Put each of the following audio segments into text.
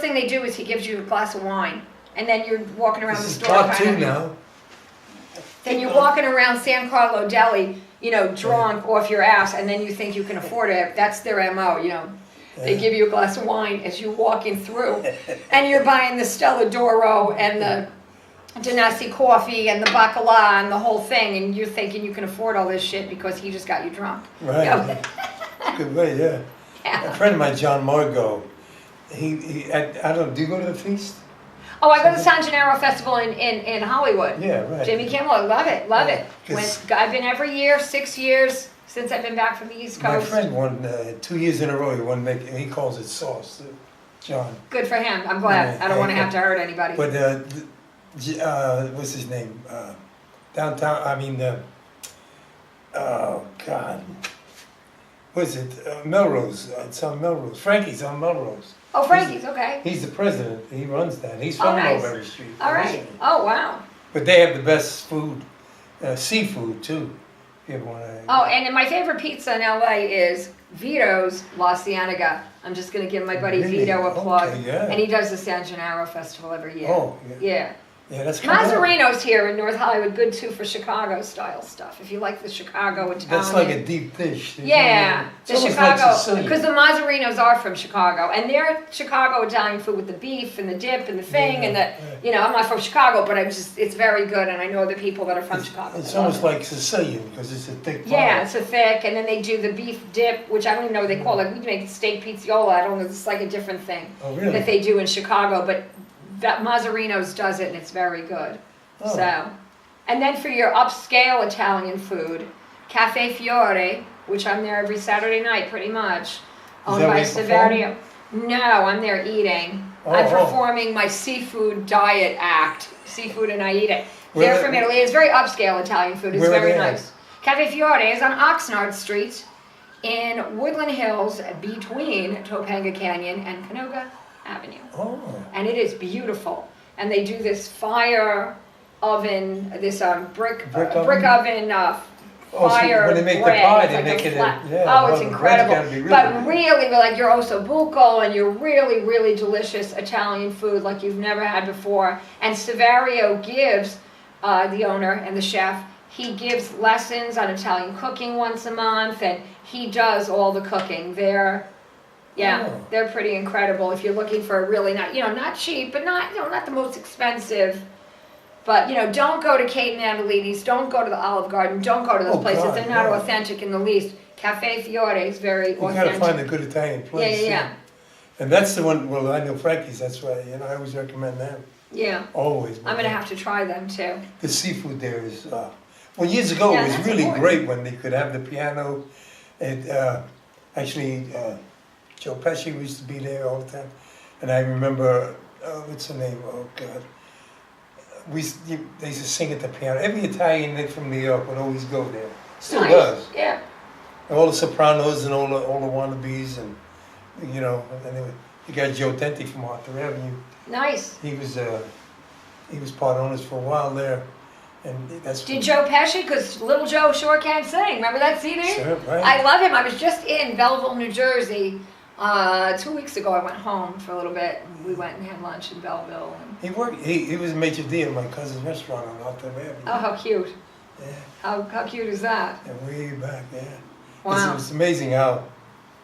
thing they do is he gives you a glass of wine, and then you're walking around This the is store. part two now. Then you're walking around San Carlo Deli, you know, drunk off your ass, and then you think you can afford it. That's their MO, you know. They give you a glass of wine as you're walking through, and you're buying the Stella d'Oro and the Danasi coffee and the bacala and the whole thing, and you're thinking you can afford all this shit because he just got you drunk. Right. You know? Good way, yeah. Yeah. A friend of mine, John Margot, I don't know, do you go to the feast? Oh, I go to the San Gennaro Festival in Hollywood. Yeah, right. Jimmy Kimmel, I love it, love it. 'Cause- I've been every year, 6 years since I've been back from the East My Coast. friend won 2 years in a row, he calls it sauce, John. Good for him. I'm glad. Yeah, I don't want to yeah. have to hurt anybody. But, what's his name? Downtown, oh, God. What is it? Melrose. It's on Melrose. Frankie's on Melrose. Oh, Frankie's, okay. He's the president. He runs that. He's Oh, from nice. Mulberry Street. All right. originally. Oh, wow. But they have the best food, seafood too. If you ever want to. Oh, and my favorite pizza in LA is Vito's La Cienega. I'm just going to give my buddy Really? Vito a plug. Okay, yeah. And he does the San Gennaro Festival every year. Oh, yeah. Yeah. Yeah, that's kind of. Mazzarino's here in North Hollywood, good too for Chicago style stuff. If you like the Chicago Italian. That's like a deep dish. Yeah, It's the almost like Chicago, Sicilian. because the Mazzarinos are from Chicago, and they're Chicago Italian food with the beef and the dip and the thing, and the, you know, I'm not from Chicago, but it's very good, and I know the people that are from Chicago. It's that love almost it. like Sicilian because it's a thick pie. Yeah, it's a thick, and then they do the beef dip, which I don't even know what they call it. We make steak pizziola, I don't know, it's like a different thing Oh, really? that they do in Chicago, but that Mazzarino's does it, and it's very good. Oh. So, and then for your upscale Italian food, Cafe Fiore, which I'm there every Saturday night pretty much, owned that by where you Severio. No, I'm there eating. I'm performing my seafood diet act, seafood and I eat it. They're from Italy. It's very upscale Italian food. It's Where are very they at? nice. Cafe Fiore is on Oxnard Street in Woodland Hills between Topanga Canyon and Canoga Avenue. Oh. And it is beautiful. And they do this fire oven, this brick Brick oven Oh, so fire when they make the bread. pie, It's they like make a it in- flat- yeah, oh, it's the bread's incredible. gotta be really But good. really, like your ossobuco and your really, really delicious Italian food like you've never had before. And Severio gives, the owner and the chef, he gives lessons on Italian cooking once a month, and he does all the cooking. They're pretty incredible if you're looking for a really not cheap, but not the most expensive. But, don't go to Kate Mandelini's, don't go to the Olive Garden, don't go to those places. God, They're not no. authentic in the least. Cafe Fiore is very You authentic. gotta find a good Italian place. Yeah. And that's the one, well, I know Frankie's, that's why, I always recommend them. Yeah. Always. I'm going to have to try them too. The seafood there is, well, years ago, Yeah, it was that's really important. great when they could have the piano. And actually, Joe Pesci used to be there all the time. And I remember, what's her name? Oh, God. They used to sing at the piano. Every Italian from New York would always go there. Still Nice. does. Yeah. All the sopranos and all the wannabes and, anyway. You got Joe Tenti from Arthur Avenue. Nice. He was part owners for a while there. And that's Did Joe Pesci? Because Little Joe sure can't sing. Remember that CD? Sure, right. I love him. I was just in Belleville, New Jersey 2 weeks ago. I went home for a little bit. We went and had lunch in Belleville. And He was a major D at my cousin's restaurant on Arthur Avenue. oh, how cute. Yeah, How cute is that? and way back, yeah. Wow. It's amazing how.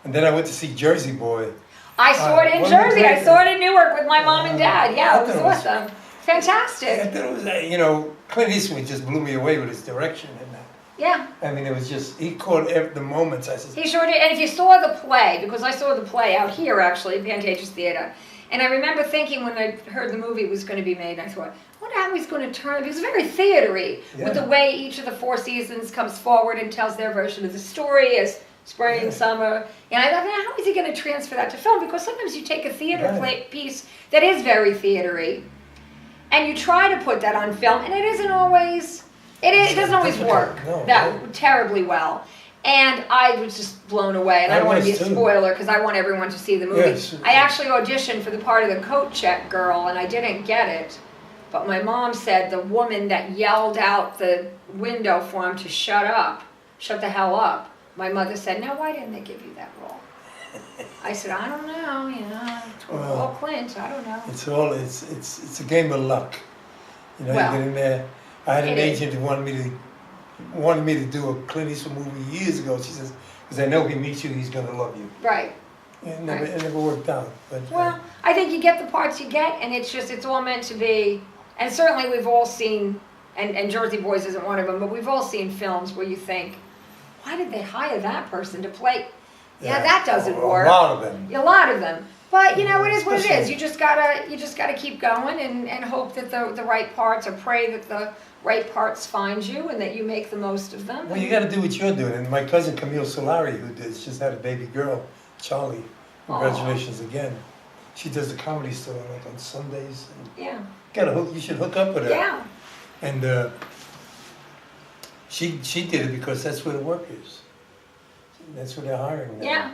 And then I went to see Jersey Boy. I saw it in one Jersey. week I later. saw it in Newark with my mom and dad. Yeah, I it was thought it was- awesome. Fantastic. I thought it was, Clint Eastwood just blew me away with his direction and that. Yeah, I mean, it was just, he caught the moments. I said, he sure did. And if you saw the play, because I saw the play out here actually, Pantages Theater, and I remember thinking when I heard the movie was going to be made, I thought, I wonder how he's going to turn it. It was very theatery with the way each of the four seasons comes forward and tells their version of the story as spring, summer. And I thought, man, how is he going to transfer that to film? Because sometimes you take a theater piece that is very theatery, and you try to put that on film, and it isn't always, it doesn't always work terribly well. And I was just blown away, and I don't want to be a spoiler because I want everyone to see the movie. Yes. I actually auditioned for the part of the coat check girl, and I didn't get it. But my mom said the woman that yelled out the window for him to shut the hell up, my mother said, now why didn't they give you that role? I said, I don't know, you know, Well, Clint, I don't know. It's a game of luck. You know, Well, you get in there. I had an it is. agent who wanted me to do a Clint Eastwood movie years ago. She says, because I know if he meets you, he's going to love you. Right. It never worked out. But Well, I think you get the parts you get, and it's all meant to be. And certainly we've all seen, and Jersey Boys isn't one of them, but we've all seen films where you think, why did they hire that person to play? Yeah, that doesn't work. A lot of them. A lot of them. But you know, it is what it is. Especially- You just gotta keep going and hope that the right parts, or pray that the right parts find you and that you make the most of them. Well, you got to do what you're doing. And my cousin Camille Solari, who just had a baby girl, Charlie. Congratulations again. She does the Comedy Store like on Sundays. Yeah. You should hook up with her. Yeah. And she did it because that's where the work is. That's where they're hiring now. Yeah.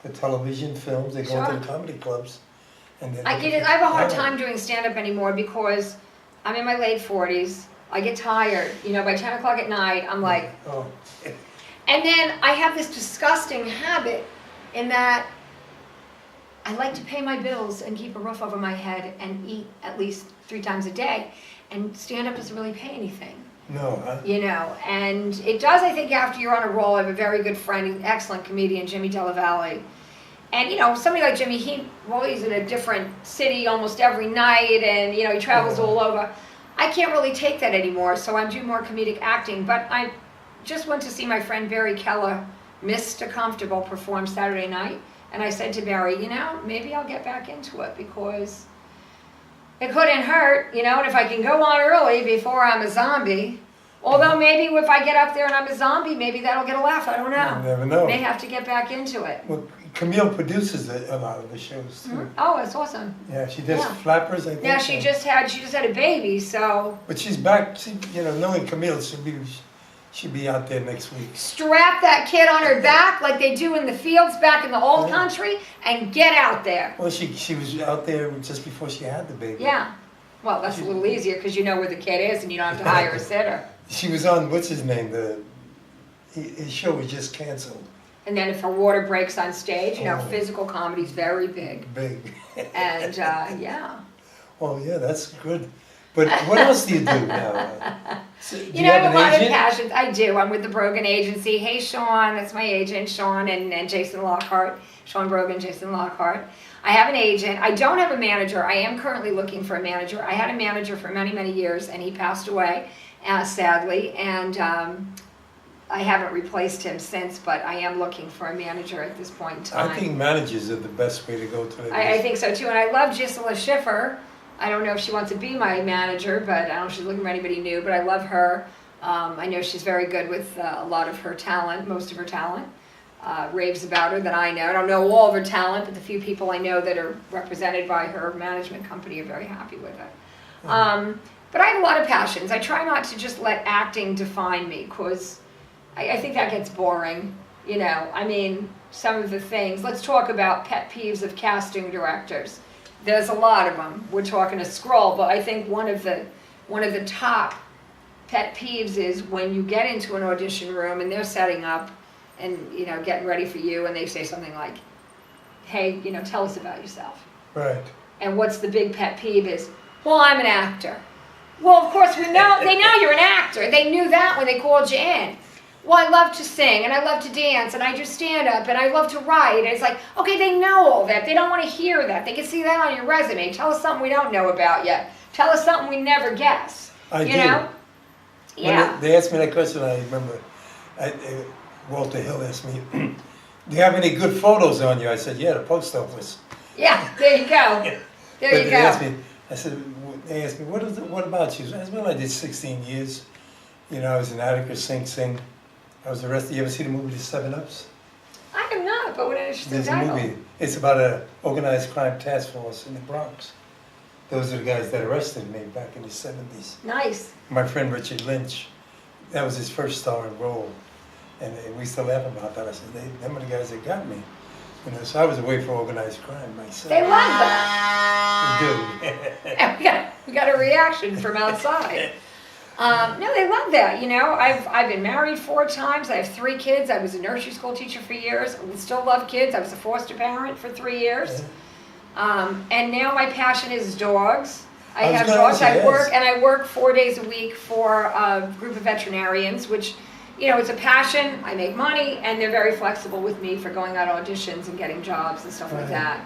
For television, films, they go Sure. into the comedy clubs. And then I have a hard time doing stand-up anymore because I'm in my late 40s. I get tired. You know, by 10 o'clock at night, I'm like, Oh. and then I have this disgusting habit in that I like to pay my bills and keep a roof over my head and eat at least 3 times a day. And stand-up doesn't really pay anything. No, huh? You know, and it does, I think, after you're on a roll. I have a very good friend, an excellent comedian, Jimmy Della Valle. And, you know, somebody like Jimmy, he's in a different city almost every night, and, you know, he travels all over. I can't really take that anymore, so I'm doing more comedic acting. But I just went to see my friend Barry Keller, Mr. Comfortable, perform Saturday night. And I said to Barry, you know, maybe I'll get back into it because it couldn't hurt, you know, and if I can go on early before I'm a zombie, although maybe if I get up there and I'm a zombie, maybe that'll get a laugh, I don't know. You never know. May have to get back into it. Well, Camille produces a lot of the shows too. Mm-hmm. Oh, it's awesome. Yeah, she does Yeah. Flappers, I think. Yeah, she just had a baby, so But she's back. Knowing Camille, she'll be out there next week. strap that kid on her back like they do in the fields back in the old country and get out there. Well, she was out there just before she had the baby. Yeah. Well, that's a little easier because you know where the kid is and you don't have to hire a sitter. She was on, what's his name? His show was just canceled. And then if her water breaks on stage, you know, Oh. physical comedy's very big. Big. And yeah. Well, yeah, that's good. But what else do you do now? Do You know, I have a lot agent? of passions. I do. I'm with the Brogan Agency. Hey, Sean, that's my agent, Sean and Jason Lockhart. Sean Brogan, Jason Lockhart. I have an agent. I don't have a manager. I am currently looking for a manager. I had a manager for many, many years, and he passed away, sadly. And I haven't replaced him since, but I am looking for a manager at this point in time. I think managers are the best way to go to the I think so too, and I love Gisela Schiffer. I don't know if she wants to be my manager, but I don't know if she's looking for anybody new, but I love her. I know she's very good with a lot of her talent, most of her talent. Raves about her that I know. I don't know all of her talent, but the few people I know that are represented by her management company are very happy with her. But I have a lot of passions. I try not to just let acting define me, because I think that gets boring. You know, I mean, some of the things. Let's talk about pet peeves of casting directors. There's a lot of them. We're talking a scroll, but I think one of the top pet peeves is when you get into an audition room and they're setting up and, you know, getting ready for you, and they say something like, hey, you know, tell us about yourself. Right. And what's the big pet peeve is, well, I'm an actor. Well, of course, they know you're an actor. They knew that when they called you in. Well, I love to sing, and I love to dance, and I do stand-up, and I love to write. And it's like, okay, they know all that. They don't want to hear that. They can see that on your resume. Tell us something we don't know about yet. Tell us something we never guess. I you do. know? Yeah. When they asked me that question, I remember Walter Hill asked me, do you have any good photos on you? I said, yeah, the post office. Yeah, there you go. There you They go. asked me, they asked me, what about you? I said, well, I did 16 years. You know, I was an Attica, sing. I was arrested. You ever see the movie The 7 Ups? I have not, but what an interesting There's a title. movie. It's about an organized crime task force in the Bronx. Those are the guys that arrested me back in the 70s. Nice. My friend Richard Lynch, that was his first starring role. And we used to laugh about that. I said, them are the guys that got me. You know, so I was away for organized crime myself. They love that. They do. And we got a reaction from outside. No, they love that. You know, I've been married 4 times. I have 3 kids. I was a nursery school teacher for years. I still love kids. I was a foster parent for 3 years. And now my passion is dogs. I have dogs. I work 4 days a week for a group of veterinarians, which, you know, it's a passion. I make money, and they're very flexible with me for going out auditions and getting jobs and stuff like that.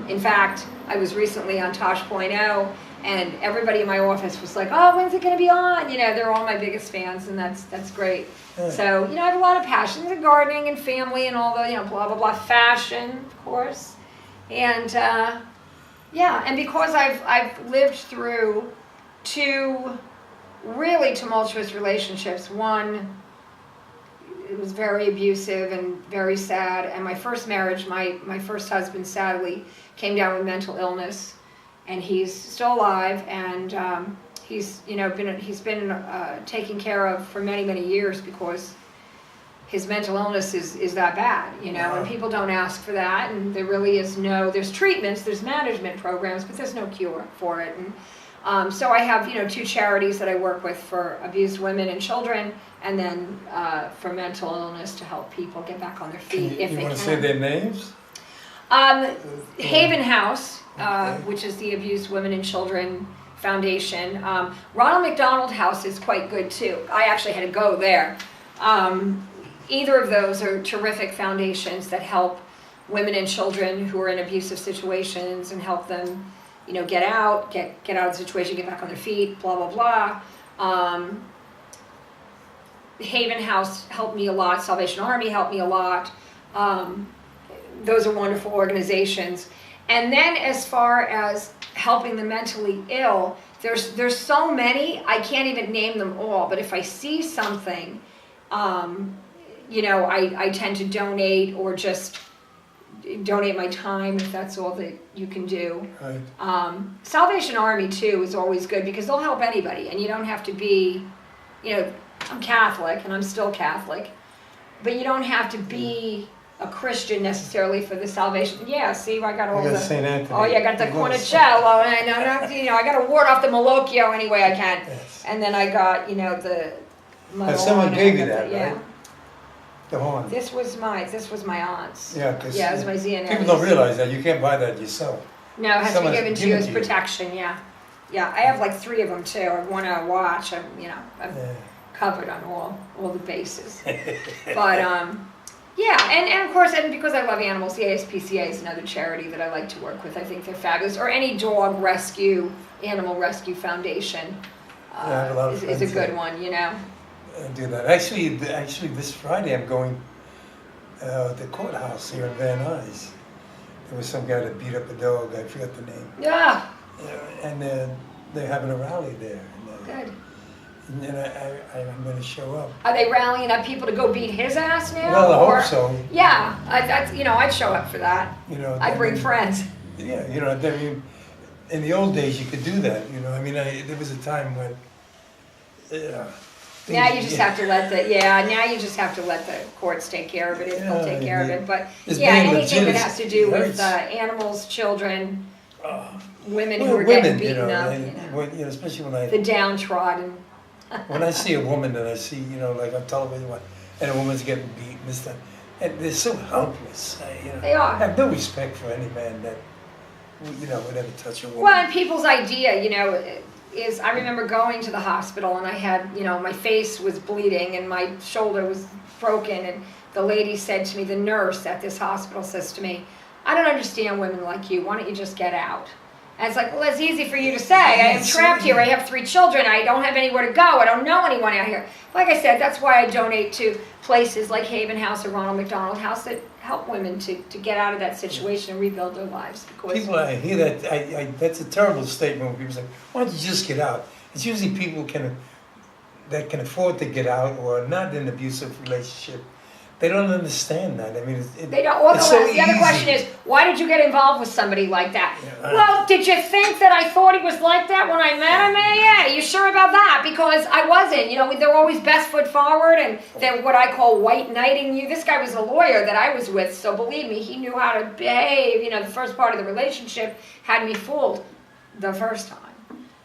In fact, I was recently on Tosh.0, and everybody in my office was like, "Oh, when's it going to be on?" You know, they're all my biggest fans, and that's great. So, you know, I have a lot of passions in gardening and family and all the, you know, blah blah blah, fashion, of course, and yeah, and because I've lived through 2 really tumultuous relationships. One, it was very abusive and very sad. And my first marriage, my first husband sadly came down with mental illness, and he's still alive, and he's been taken care of for many years because his mental illness is that bad, you know, and people don't ask for that, and there really is there's treatments, there's management programs, but there's no cure for it. And so I have, you know, 2 charities that I work with for abused women and children, and then for mental illness to help people get back on their feet if they can. You want to say their names? Haven House, which is the Abused Women and Children Foundation. Ronald McDonald House is quite good too. I actually had to go there. Either of those are terrific foundations that help women and children who are in abusive situations and help them, you know, get out of the situation, get back on their feet, blah, blah, blah. Haven House helped me a lot. Salvation Army helped me a lot. Those are wonderful organizations. And then as far as helping the mentally ill, there's so many, I can't even name them all, but if I see something, you know, I tend to donate, or just donate my time if that's all that you can do. Right. Salvation Army too is always good because they'll help anybody, and you don't have to be, you know, I'm Catholic and I'm still Catholic, but you don't have to be a Christian necessarily for the salvation. Yeah, see, I got all the St. Anthony. Oh yeah, I got the cornicello, and I got to ward off the malocchio any way I can. Yes. And then I got, you know, the. Someone gave you that, yeah. right? The horn. This was my aunt's. Yeah, it was my ZNA. People don't realize that you can't buy that yourself. No, it has to be given to you as protection. Yeah, yeah. I have like 3 of them too. I want to watch. I'm covered on all the bases. But yeah, and of course, and because I love animals, the ASPCA is another charity that I like to work with. I think they're fabulous. Or any dog rescue, animal rescue foundation is a good one, you know. Do that. Actually, this Friday I'm going to the courthouse here in Van Nuys. There was some guy that beat up a dog. I forgot the name. Yeah. And they're having a rally there. Good. And then I'm going to show up. Are they rallying up people to go beat his ass now? Well, I hope so. Yeah, I'd show up for that. You know, I'd bring friends. Yeah, you know, I mean, in the old days you could do that. You know, I mean, there was a time when. Now you just have to let the courts take care of it if they'll take care of it. But anything that has to do with animals, children, women who are getting beaten up, especially when the downtrodden. When I see a woman and I see, you know, like on television, and a woman's getting beaten and stuff, and they're so helpless. They are. I have no respect for any man that, you know, would ever touch a woman. Well, and people's idea, you know, is I remember going to the hospital and I had, you know, my face was bleeding and my shoulder was broken, and the lady said to me, the nurse at this hospital says to me, "I don't understand women like you. Why don't you just get out?" And it's like, well, that's easy for you to say. I am trapped here. I have 3 children. I don't have anywhere to go. I don't know anyone out here. Like I said, that's why I donate to places like Haven House or Ronald McDonald House that help women to get out of that situation and rebuild their lives. Because people, I hear that, that's a terrible statement when people say, why don't you just get out? It's usually people that can afford to get out or are not in an abusive relationship. They don't understand that. I mean, they don't. Well, the other question is, why did you get involved with somebody like that? Yeah, well, did you think that I thought he was like that when I met him? Yeah, you sure about that? Because I wasn't. You know, they're always best foot forward, and they're what I call white knighting you. This guy was a lawyer that I was with, so believe me, he knew how to behave. You know, the first part of the relationship had me fooled the first time.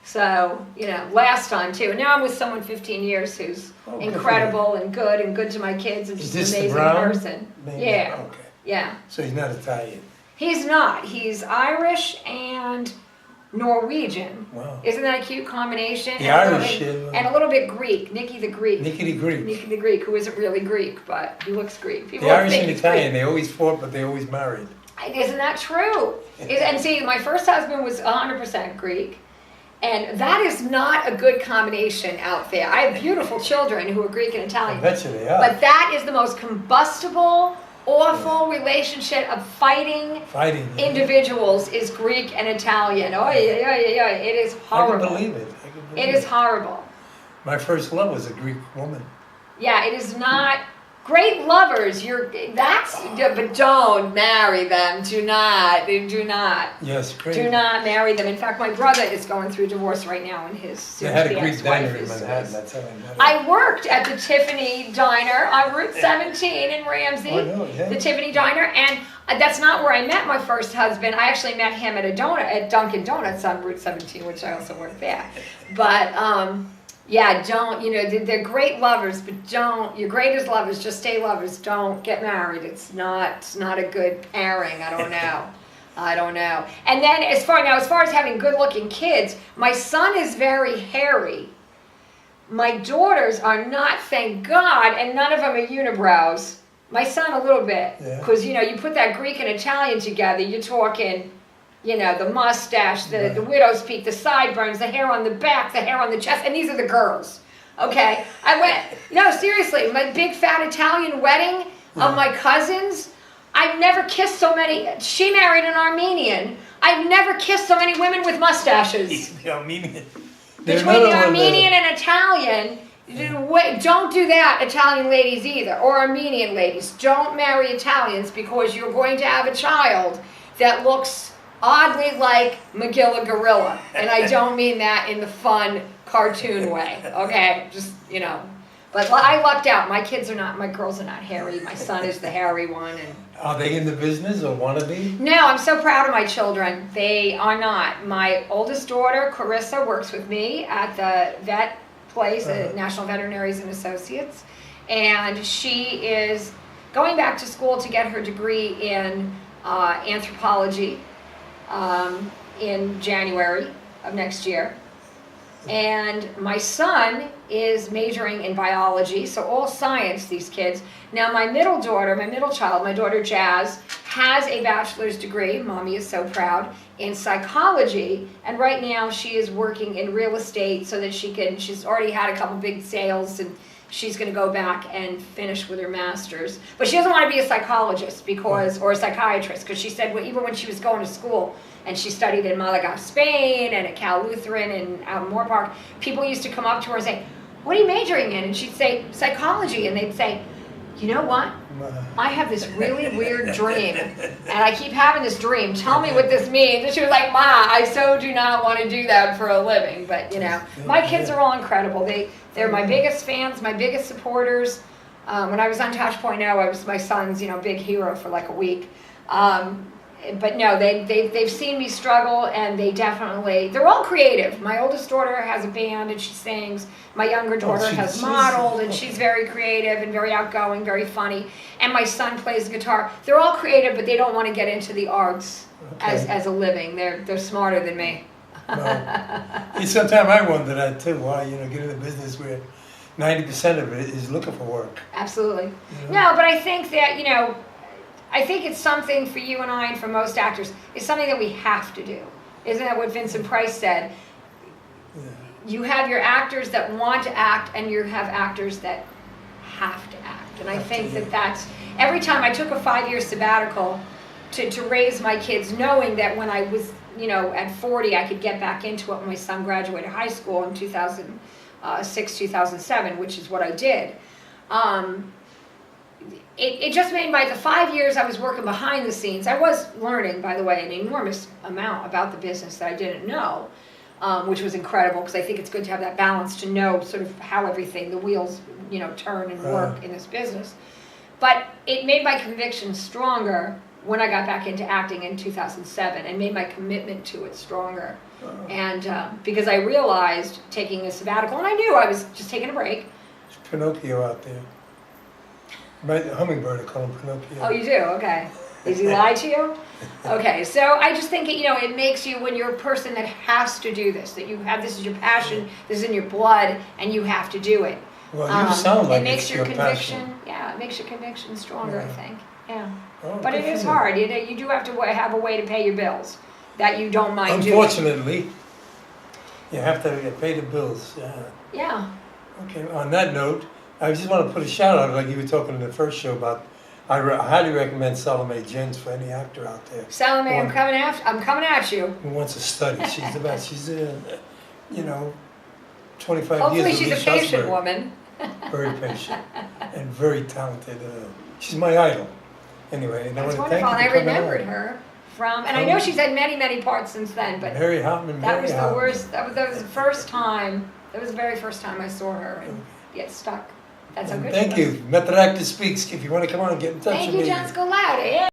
So, last time too. And now I'm with someone 15 years who's incredible and good to my kids and just an amazing person. Yeah. Okay. Yeah. So he's not Italian. He's not. He's Irish and Norwegian. Wow. Isn't that a cute combination? The Irish and a little bit Greek. Nicky the Greek. Nicky the Greek. Nicky the Greek, who isn't really Greek, but he looks Greek. The Irish and Italian, they always fought, but they always married. Isn't that true? And see, my first husband was 100% Greek. And that is not a good combination out there. I have beautiful children who are Greek and Italian. I bet you they are. But that is the most combustible, awful relationship of fighting individuals is Greek and Italian. Oh, yeah. It is horrible. I can believe it. It is horrible. My first love was a Greek woman. Yeah, it is not. Great lovers, but don't marry them. Do not. Yes, great. Do not marry them. In fact, my brother is going through divorce right now, and his soon-to-be ex-wife is. That's how I met her. I worked at the Tiffany Diner on Route 17 in Ramsey. Oh, no, yeah. The Tiffany Diner, and that's not where I met my first husband. I actually met him at Dunkin' Donuts on Route 17, which I also worked there. But yeah, don't, they're great lovers, but your greatest lovers, just stay lovers. Don't get married. It's not a good pairing. I don't know. And then as far as having good-looking kids, my son is very hairy. My daughters are not, thank God, and none of them are unibrows. My son a little bit, because you put that Greek and Italian together, you're talking. The mustache, the widow's peak, the sideburns, the hair on the back, the hair on the chest, and these are the girls. Okay? Seriously, my big fat Italian wedding of my cousins, I've never kissed so many. She married an Armenian. I've never kissed so many women with mustaches. The Armenian. Between the Armenian and Italian, don't do that, Italian ladies either, or Armenian ladies. Don't marry Italians because you're going to have a child that looks oddly like Magilla Gorilla. And I don't mean that in the fun cartoon way, okay? Just, But I lucked out. My girls are not hairy. My son is the hairy one. And are they in the business or want to be? No, I'm so proud of my children. They are not. My oldest daughter, Carissa, works with me at the vet place, the National Veterinaries and Associates. And she is going back to school to get her degree in anthropology. In January of next year. And my son is majoring in biology, so all science, these kids. Now my middle child, my daughter Jazz, has a bachelor's degree, mommy is so proud, in psychology, and right now she is working in real estate so that she's already had a couple big sales, and she's going to go back and finish with her master's. But she doesn't want to be a psychologist or a psychiatrist, because she said even when she was going to school, and she studied in Malaga, Spain, and at Cal Lutheran and out in Moore Park, people used to come up to her and say, "What are you majoring in?" And she'd say, "Psychology." And they'd say, "You know what? I have this really weird dream, and I keep having this dream. Tell me what this means." And she was like, "Ma, I so do not want to do that for a living." But, my kids are all incredible. They're my biggest fans, my biggest supporters. When I was on Touch.0, I was my son's, big hero for like a week. But no, they've seen me struggle, and they're all creative. My oldest daughter has a band and she sings. My younger daughter has modeled, and she's very creative and very outgoing, very funny. And my son plays guitar. They're all creative, but they don't want to get into the arts as a living. They're smarter than me. No. Sometimes I wonder that too. Why get in a business where 90% of it is looking for work. Absolutely. No, but I think that I think it's something for you and I, and for most actors, it's something that we have to do. Isn't that what Vincent Price said? Yeah. You have your actors that want to act, and you have actors that have to act. And I think that's, every time I took a 5-year sabbatical to raise my kids, knowing that when I was, at 40, I could get back into it when my son graduated high school in 2006, 2007, which is what I did. It just made the 5 years I was working behind the scenes. I was learning, by the way, an enormous amount about the business that I didn't know, which was incredible, because I think it's good to have that balance to know sort of how everything, the wheels, turn and work in this business. But it made my conviction stronger when I got back into acting in 2007 and made my commitment to it stronger. And because I realized taking a sabbatical, and I knew I was just taking a break. There's Pinocchio out there. Right, hummingbird, I call him Pinocchio. Oh, you do? Okay. Does he lie to you? Okay, so I just think, it makes you, when you're a person that has to do this, that you have this is your passion, this is in your blood, and you have to do it. Well, you sound like it makes it's your conviction, passion. yeah, it makes your conviction stronger, I think. Yeah. Oh, But it good is for you. hard. You do have to have a way to pay your bills that you don't mind doing. Unfortunately, you have to pay the bills. Yeah. Okay, on that note, I just want to put a shout out, like you were talking in the first show about, I highly recommend Salome Jens for any actor out there Salome, I'm coming at you. who wants to study. She's the best. She's, 25 Hopefully years she's a Lee patient Strasberg. woman. Very patient and very talented. She's my idol. Anyway, and I That's want to thank wonderful, you and for I coming remembered on. her from, and I know she's had many, many parts since then, but Harry Hauptman, that was Mary the Hauptman. worst, that was the first time, that was the very first time I saw her and get stuck. That's how And good thank she was. you. Method Actor Speaks. If you want to come on and get in touch Thank with you, me. John Scolari.